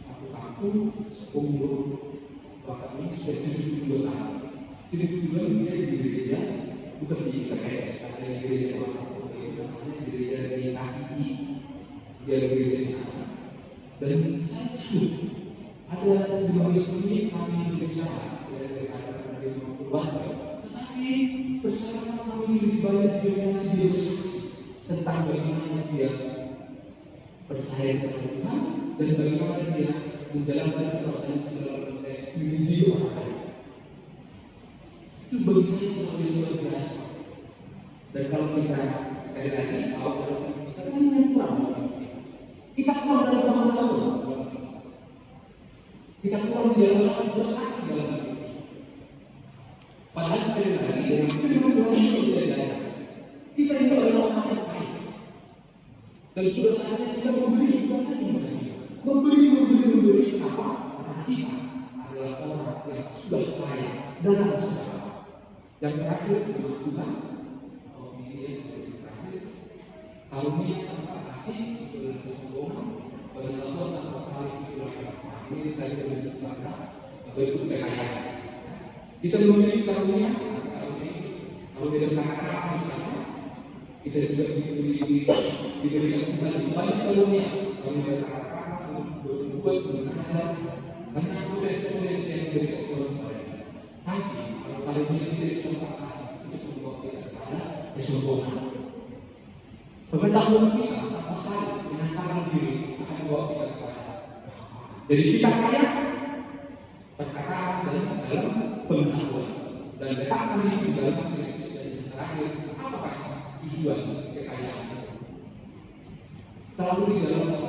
satu kampung seumur bahkan ini sudah 72 tahun. 72 dia di gereja, bukan di KKS, karena di gereja orang kampung itu namanya dia gereja di sana. Dan saya sibuk ada 15 menit kami berbicara, saya berkata dari keluarga, tetapi percakapan kami lebih banyak didominasi dia bersaksi tentang bagaimana dia percaya kepada Tuhan dan bagaimana dia menjalankan kepercayaan dalam konteks gereja orang lain. Itu bagi saya yang luar biasa. Dan kalau kita sekali lagi awal kita kan kurang, kita kurang dari pengalaman, kita kurang di dalam hal bersaksi dalam hidup. Padahal sekali lagi dari firman Tuhan yang kita belajar, kita itu adalah orang yang baik. Dan sudah saatnya kita memberi bukan lagi memberi apa? Karena kita adalah orang yang sudah baik dalam segala. Yang terakhir firman Tuhan. Karunia tanpa kasih itu adalah kesombongan. Pengetahuan tanpa saleh itu adalah ini kita bentuk kekayaan. Kita memiliki karunia kalau tidak kata misalnya kita juga diberikan kembali banyak karunia. Kalau tidak kata berbuat mengajar banyak potensi yang diberikan kepada kita. Tapi kalau karunia tidak tanpa kasih itu membawa kita kepada kesombongan. Pengetahuan kita tanpa sadar dengan tangan diri akan membawa kita kepada jadi kita kaya perkataan dalam pengetahuan dan letakkan di dalam Kristus dan yang terakhir apakah tujuan kekayaan selalu di dalam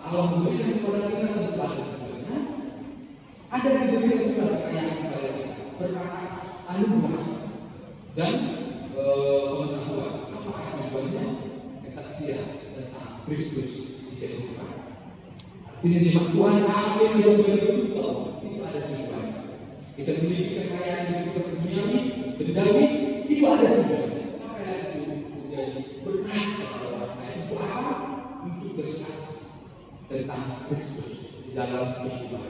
Allah memberikan kepada kita kepada tujuannya ada yang diberikan kepada kekayaan kepada kita berkata anugerah dan pengetahuan apakah tujuannya kesaksian tentang Kristus di kehidupan. Ini jemaat Tuhan apa yang kita berbuat itu ada tujuan. Kita memiliki kekayaan di sekitar dunia ini, bendawi itu ada tujuan. Apa yang itu menjadi berkat kepada orang lain itu apa? Untuk bersaksi tentang Kristus di dalam kehidupan.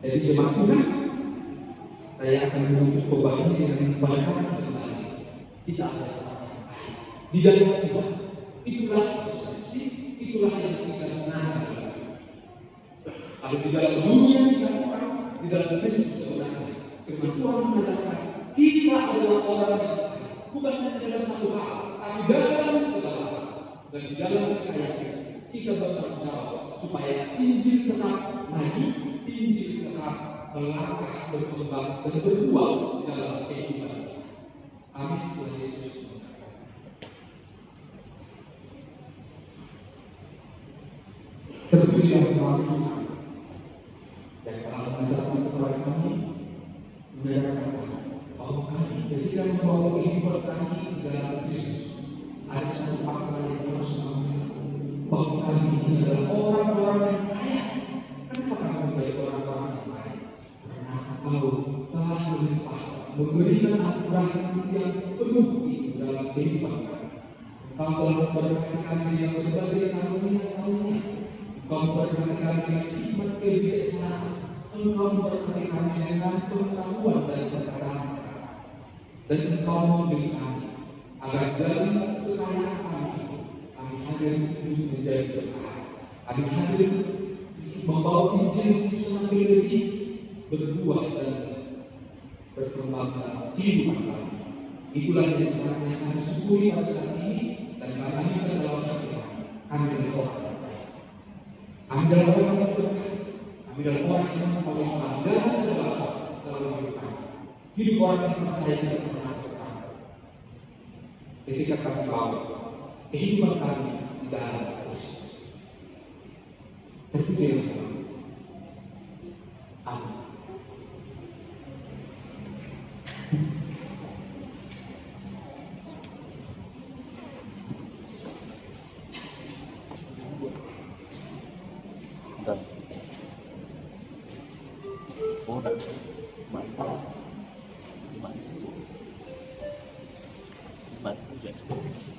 Jadi jemaat Tuhan, saya akan menuntut pembahasan dengan pandangan kembali. Kita ada di dalam Tuhan. Itulah persepsi, itulah yang kita gunakan. Kalau di dalam dunia kita orang, di dalam Kristus sebenarnya, firman Tuhan mengajarkan kita adalah orang yang bukan hanya dalam satu hal, tapi dalam segala hal. Dan di dalam kekayaan kita bertanggung jawab supaya Injil tetap maju, Injil tetap melangkah berkembang dan berbuah dalam kehidupan kita. Amin. Tuhan Yesus. Terpujilah kami dan telah mengajarkan kepada kami mengajarkan bahwa kami ketika membawa kehidupan kami di dalam Kristus ada satu fakta yang harus dimakan bahwa kami adalah orang-orang yang kaya. Kenapa kami menjadi orang-orang yang kaya? Karena Engkau telah melimpah memberikan anugerah yang penuh itu dalam kehidupan kami. Engkau telah memberkati kami yang berbagai karunia-karunia. Engkau memberkati kami dengan hikmat kebijaksanaan. Engkau memberkati kami dengan pengetahuan dan perkataan. Dan Engkau memberi kami agar dari kekayaan kami hadir untuk menjadi berkah. Kami hadir untuk membawa Injil semakin lebih berbuah dan berkembang dalam kehidupan kami. Itulah yang kami syukuri pada saat ini dan kami adalah hati kami. Kami adalah orang. Kami adalah orang yang berkah. Kami adalah orang yang membawa dalam segala hal dalam hidup kami. Hidup orang yang percaya tidak pernah berkah. Ketika kami bawa kehidupan kami di dalam Kristus. Terpujilah Tuhan. Amin.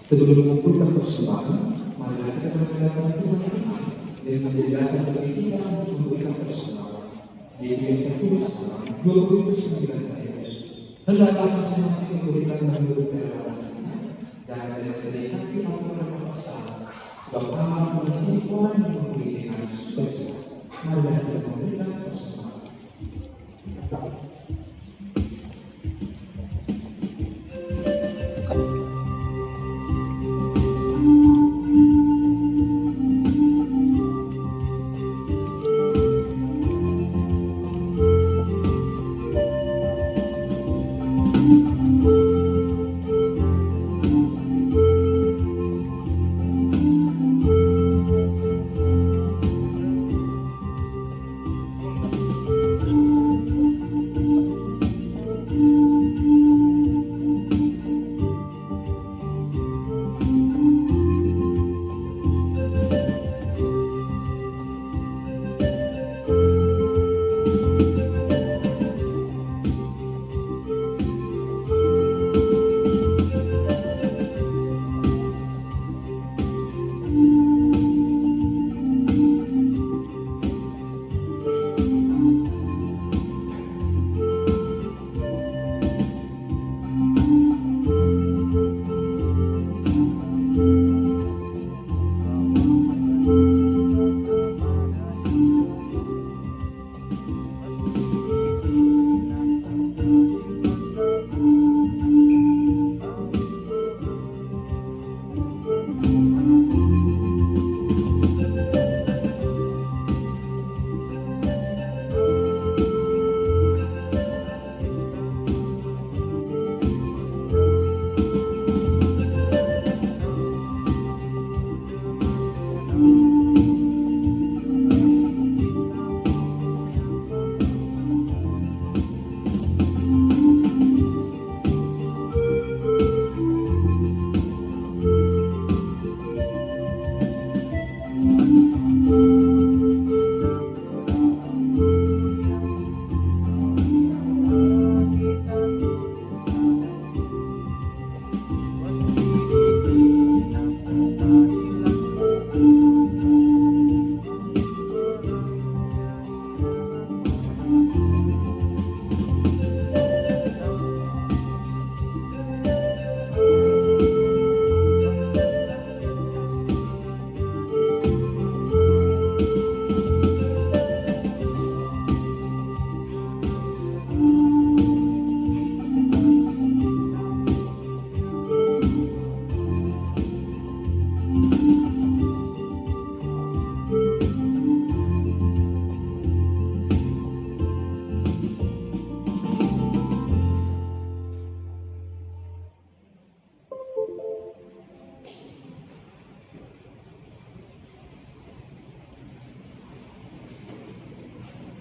Sebelum mengumpulkan persembahan, mari kita mendengarkan Tuhan yang menjadi dasar bagi kita untuk memberikan persembahan. Yaitu yang tertulis dalam 2 Korintus 9 ayat 1. Hendaklah masing-masing memberikan menurut kerawanannya, jangan dengan sedih hati atau karena masalah, Pertama, mengasihi orang yang memberi dengan sukacita. Marilah kita memberikan bersama.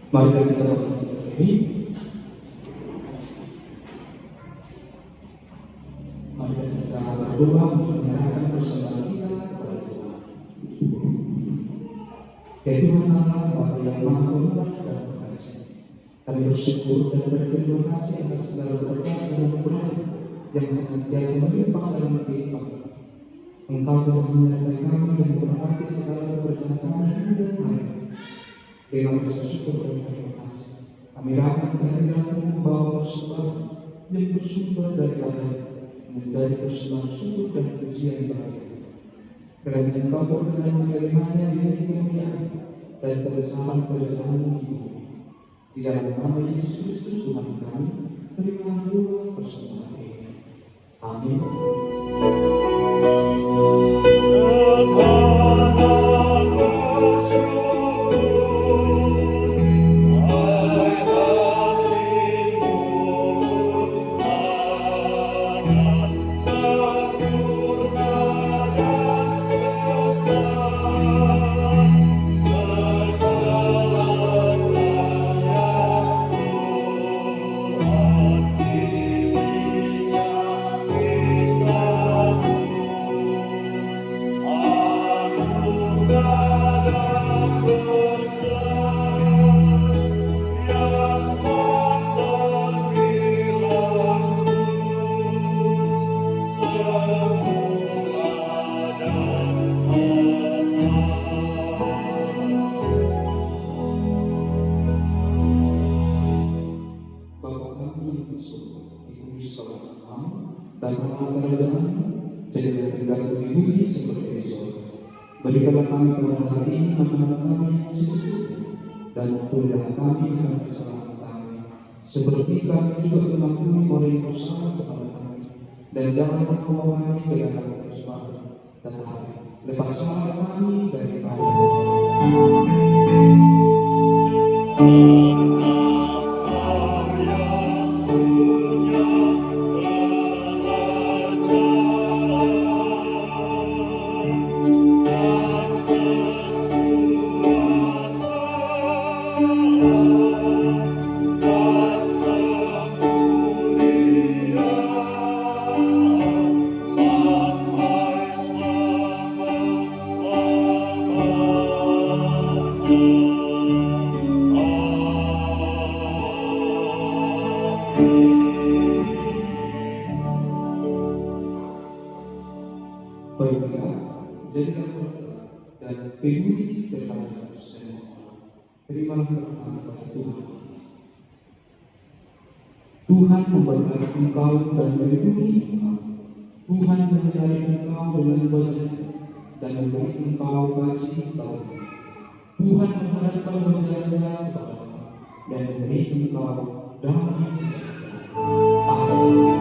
Mari kita berdiri. Mari kita berdoa menyerahkan persembahan kita kepada Tuhan. Ya Tuhan Allah, Bapa yang Maha Pemurah dan Pengasih, kami bersyukur dan berterima kasih atas segala berkat dan anugerah yang senantiasa melimpah dalam kehidupan kami. Engkau telah menyertai kami dan memberkati segala pekerjaan kami hingga hari. Dengan bersyukur dan terima kasih, kami datang ke hadirat-Mu membawa persembahan yang bersumber daripada menjadi persembahan syukur dan pujian bagi Kiranya Engkau berkenan menerimanya demi kemuliaan dan kebesaran kerajaan-Mu di bumi. Di dalam nama Yesus Kristus Tuhan kami, terima doa persembahan ini. Amin. Berikanlah kami pada hari ini makanan kami yang secukupnya, dan ampunilah kami akan kesalahan kami, seperti kami juga mengampuni orang yang bersalah kepada kami. Dan janganlah kau kami ke dalam pencobaan, tetapi lepaskanlah kami daripada Pergilah, jadilah berkat dan peduli terhadap semua orang. Terimalah berkat dari Tuhan. Tuhan memberkati engkau dan melindungi engkau. Tuhan menyertai engkau dengan wajah-Nya dan memberi engkau kasih karunia. Tuhan menghadapkan wajah-Nya kepadamu dan memberi engkau damai sejahtera. Amin.